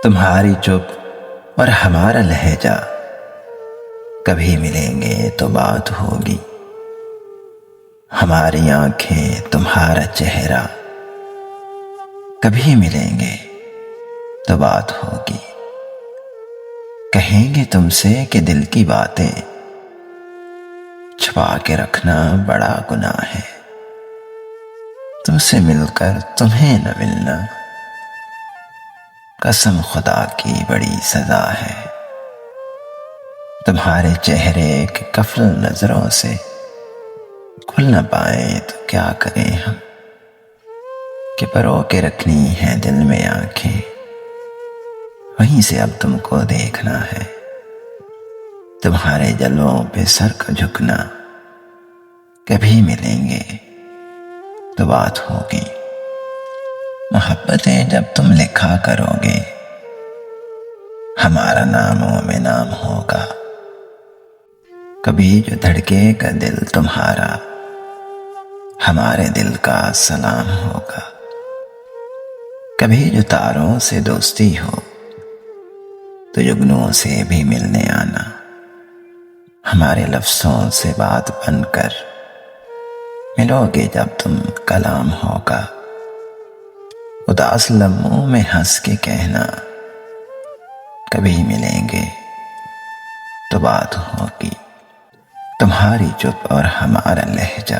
تمہاری چپ اور ہمارا لہجہ کبھی ملیں گے تو بات ہوگی، ہماری آنکھیں تمہارا چہرہ کبھی ملیں گے تو بات ہوگی۔ کہیں گے تم سے کہ دل کی باتیں چھپا کے رکھنا بڑا گناہ ہے، تم سے مل کر تمہیں نہ ملنا قسم خدا کی بڑی سزا ہے۔ تمہارے چہرے کے کفل نظروں سے کھل نہ پائیں تو کیا کریں ہم، کہ پرو کے رکھنی ہے دل میں آنکھیں، وہیں سے اب تم کو دیکھنا ہے۔ تمہارے جلووں پہ سر کا جھکنا کبھی ملیں گے تو بات ہوگی۔ محبتیں جب تم لکھا کرو گے ہمارا ناموں میں نام ہوگا، کبھی جو دھڑکے کا دل تمہارا ہمارے دل کا سلام ہوگا۔ کبھی جو تاروں سے دوستی ہو تو جگنوں سے بھی ملنے آنا، ہمارے لفظوں سے بات بن کر ملو گے جب تم کلام ہوگا۔ اداس لمحوں میں ہنس کے کہنا کبھی ملیں گے تو بات ہوگی۔ تمہاری چپ اور ہمارا لہجہ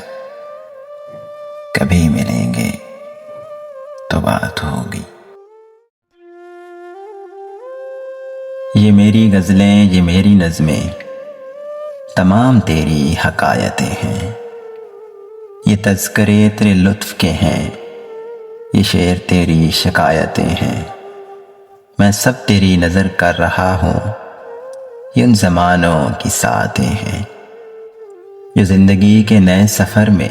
کبھی ملیں گے تو بات ہوگی۔ یہ میری غزلیں، یہ میری نظمیں تمام تیری حکایتیں ہیں، یہ تذکرے تیرے لطف کے ہیں، یہ شعر تیری شکایتیں ہیں۔ میں سب تیری نظر کر رہا ہوں، یہ ان زمانوں کی ساعتیں ہیں، جو زندگی کے نئے سفر میں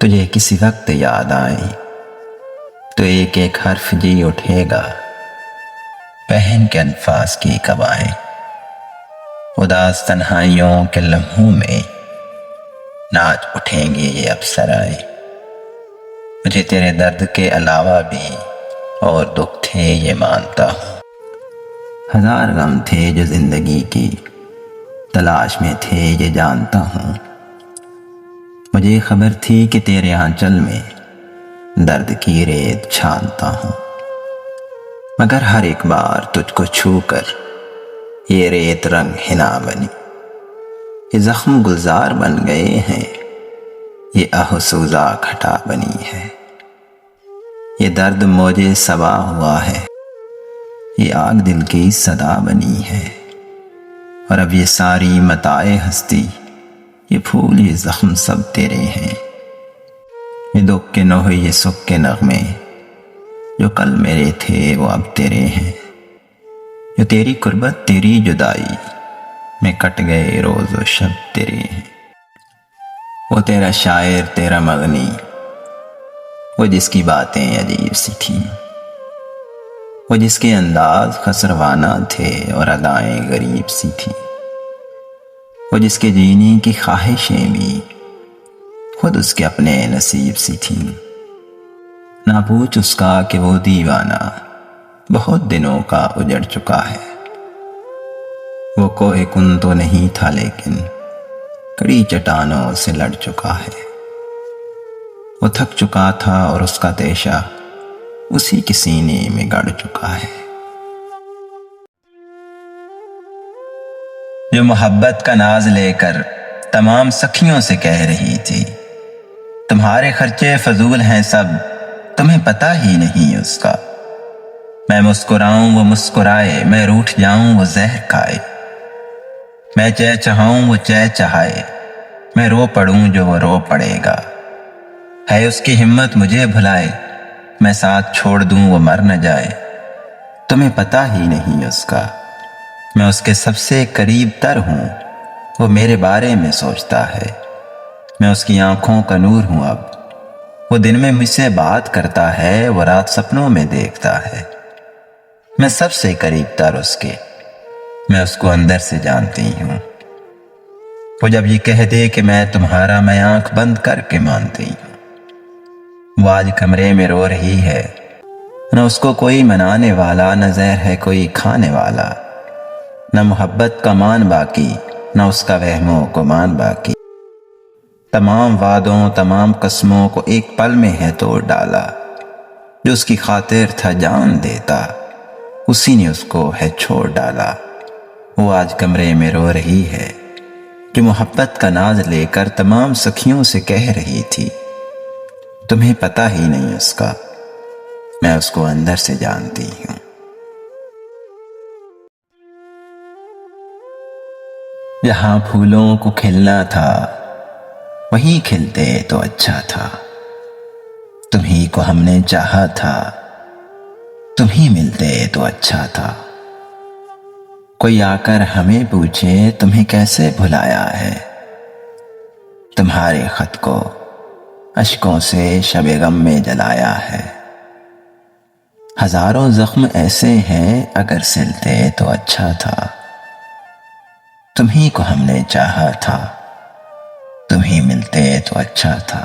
تجھے کسی وقت یاد آئیں تو ایک ایک حرف جی اٹھے گا پہن کے الفاظ کی قبائیں۔ اداس تنہائیوں کے لمحوں میں ناچ اٹھیں گے یہ ابصرائے۔ مجھے تیرے درد کے علاوہ بھی اور دکھ تھے یہ مانتا ہوں، ہزار غم تھے جو زندگی کی تلاش میں تھے یہ جانتا ہوں۔ مجھے خبر تھی کہ تیرے آنچل میں درد کی ریت چھانتا ہوں، مگر ہر ایک بار تجھ کو چھو کر یہ ریت رنگ حنا بنی، یہ زخم گلزار بن گئے ہیں، یہ آہ سوزا گھٹا بنی ہے، یہ درد موجے صبا ہوا ہے، یہ آگ دل کی صدا بنی ہے۔ اور اب یہ ساری متاع ہستی، یہ پھول یہ زخم سب تیرے ہیں، یہ دکھ کے نوحے یہ سکھ کے نغمے جو کل میرے تھے وہ اب تیرے ہیں، جو تیری قربت تیری جدائی میں کٹ گئے روز و شب تیرے ہیں۔ وہ تیرا شاعر تیرا مغنی، وہ جس کی باتیں عجیب سی تھیں، وہ جس کے انداز خسروانہ تھے اور ادائیں غریب سی تھیں، وہ جس کے جینے کی خواہشیں بھی خود اس کے اپنے نصیب سی تھیں۔ نہ پوچھ اس کا کہ وہ دیوانہ بہت دنوں کا اجڑ چکا ہے، وہ کوہ کن تو نہیں تھا لیکن کڑی چٹانوں سے لڑ چکا ہے، وہ تھک چکا تھا اور اس کا تیشہ اسی کے سینے میں گڑ چکا ہے۔ جو محبت کا ناز لے کر تمام سکھیوں سے کہہ رہی تھی تمہارے خرچے فضول ہیں سب، تمہیں پتہ ہی نہیں اس کا۔ میں مسکراؤں وہ مسکرائے، میں روٹھ جاؤں وہ زہر کھائے، میں چہ چہاؤں وہ چہ چہائے، میں رو پڑوں جو وہ رو پڑے گا۔ ہے اس کی ہمت مجھے بھلائے، میں ساتھ چھوڑ دوں وہ مر نہ جائے، تمہیں پتہ ہی نہیں اس کا۔ میں اس کے سب سے قریب تر ہوں، وہ میرے بارے میں سوچتا ہے، میں اس کی آنکھوں کا نور ہوں اب، وہ دن میں مجھ سے بات کرتا ہے، وہ رات سپنوں میں دیکھتا ہے۔ میں سب سے قریب تر اس کے، میں اس کو اندر سے جانتی ہوں، وہ جب یہ کہہ دے کہ میں تمہارا، میں آنکھ بند کر کے مانتی ہوں۔ وہ آج کمرے میں رو رہی ہے، نہ اس کو کوئی منانے والا، نہ زہر ہے کوئی کھانے والا، نہ محبت کا مان باقی، نہ اس کا وہم و گمان باقی۔ تمام وعدوں، تمام قسموں کو ایک پل میں ہے توڑ ڈالا۔ جو اس کی خاطر تھا جان دیتا، اسی نے اس کو ہے چھوڑ ڈالا۔ وہ آج کمرے میں رو رہی ہے، جو محبت کا ناز لے کر تمام سکھیوں سے کہہ رہی تھی۔ تمہیں پتہ ہی نہیں اس کا، میں اس کو اندر سے جانتی ہوں۔ جہاں پھولوں کو کھلنا تھا وہیں کھلتے تو اچھا تھا۔ تمہیں کو ہم نے چاہا تھا، تمہیں ملتے تو اچھا تھا۔ کوئی آ کر ہمیں پوچھے تمہیں کیسے بھلایا ہے، تمہارے خط کو اشکوں سے شب غم میں جلایا ہے۔ ہزاروں زخم ایسے ہیں اگر سلتے تو اچھا تھا۔ تمہیں کو ہم نے چاہا تھا، تمہیں ملتے تو اچھا تھا۔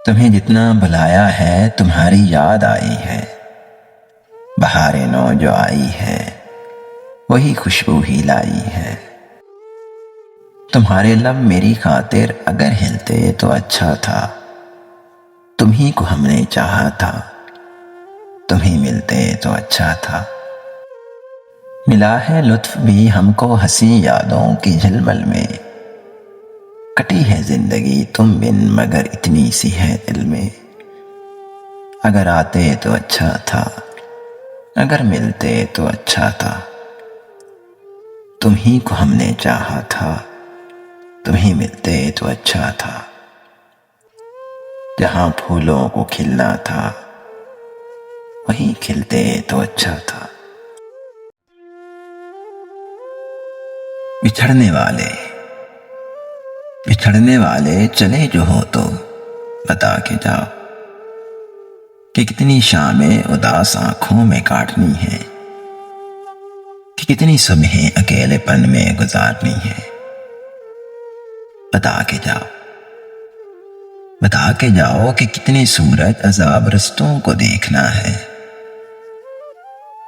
تمہیں جتنا بلایا ہے تمہاری یاد آئی ہے۔ بہار نو جو آئی ہے وہی خوشبو ہی لائی ہے۔ تمہارے لب میری خاطر اگر ہلتے تو اچھا تھا۔ تمہیں کو ہم نے چاہا تھا، تمہیں ملتے تو اچھا تھا۔ ملا ہے لطف بھی ہم کو ہنسی یادوں کی جھلمل میں، کٹی ہے زندگی تم بن مگر اتنی سی ہے دل میں۔ اگر آتے تو اچھا تھا، اگر ملتے تو اچھا تھا۔ تمہیں کو ہم نے چاہا تھا، تمہیں ملتے تو اچھا تھا۔ جہاں پھولوں کو کھلنا تھا وہیں کھلتے تو اچھا تھا۔ بچھڑنے والے چلے جو ہو تو بتا کے جاؤ کہ کتنی شامیں اداس آنکھوں میں کاٹنی ہے، کہ کتنی صبحیں اکیلے پن میں گزارنی ہے۔ بتا کے جاؤ کہ کتنے سورج عذاب رستوں کو دیکھنا ہے،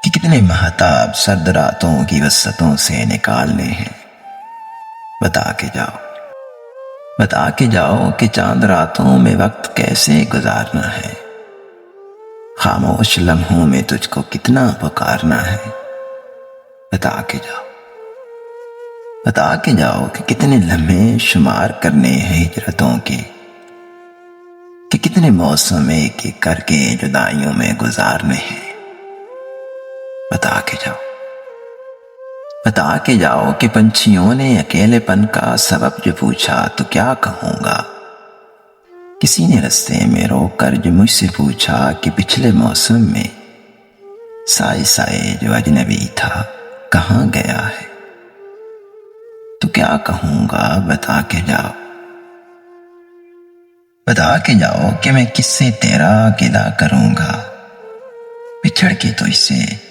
کہ کتنے مہتاب سرد راتوں کی وسعتوں سے نکالنے ہیں۔ بتا کے جاؤ کہ چاند راتوں میں وقت کیسے گزارنا ہے، خاموش لمحوں میں تجھ کو کتنا پکارنا ہے۔ بتا کے جاؤ کہ کتنے لمحے شمار کرنے ہیں ہجرتوں کے، کہ کتنے موسم ایک ایک کر کے جدائیوں میں گزارنے ہیں۔ بتا کے جاؤ کہ پنچھیوں نے اکیلے پن کا سبب جو پوچھا تو کیا کہوں گا، کسی نے رستے میں روک کر جو مجھ سے پوچھا کہ پچھلے موسم میں سائے جو اجنبی تھا کہاں گیا ہے، تو کیا کہوں گا۔ بتا کے جاؤ کہ میں کس سے تیرا گلہ کروں گا، بچھڑ کے تو اسے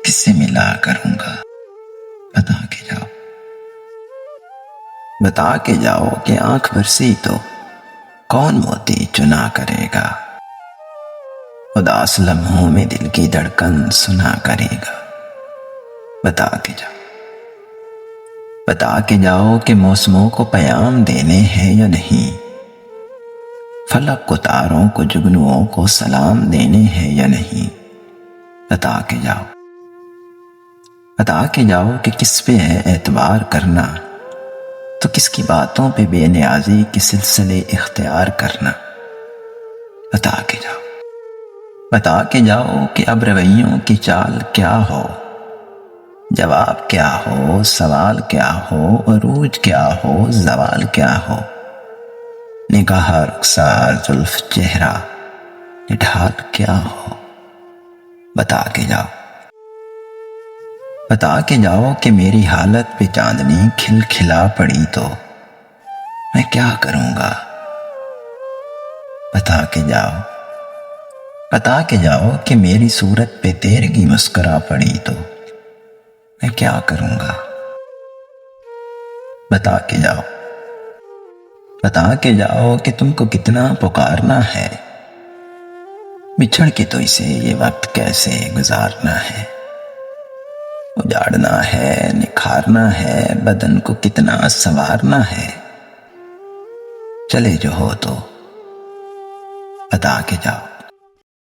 کس سے ملا کروں گا۔ بتا کے جاؤ کہ آنکھ برسی تو کون موتی چنا کرے گا، اداس لمحوں میں دل کی دھڑکن سنا کرے گا۔ بتا کے جاؤ کہ موسموں کو پیام دینے ہیں یا نہیں، فلک کو تاروں کو جگنوؤں کو سلام دینے ہیں یا نہیں۔ بتا کے جاؤ کہ کس پہ ہے اعتبار کرنا، تو کس کی باتوں پہ بے نیازی کے سلسلے اختیار کرنا۔ بتا کے جاؤ کہ اب رویوں کی چال کیا ہو، جواب کیا ہو، سوال کیا ہو، عروج کیا ہو، زوال کیا ہو۔ نگاہ رخسار زلف چہرہ یہ ڈھال کیا ہو۔ بتا کے جاؤ کہ میری حالت پہ چاندنی کھل کھلا پڑی تو میں کیا کروں گا۔ بتا کے جاؤ کہ میری صورت پہ تیرگی مسکرا پڑی تو میں کیا کروں گا۔ بتا کے جاؤ کہ تم کو کتنا پکارنا ہے، بچھڑ کے تو اسے یہ وقت کیسے گزارنا ہے، اجاڑنا ہے، نکھارنا ہے، بدن کو کتنا سنوارنا ہے، چلے جو ہو تو بتا کے جاؤ۔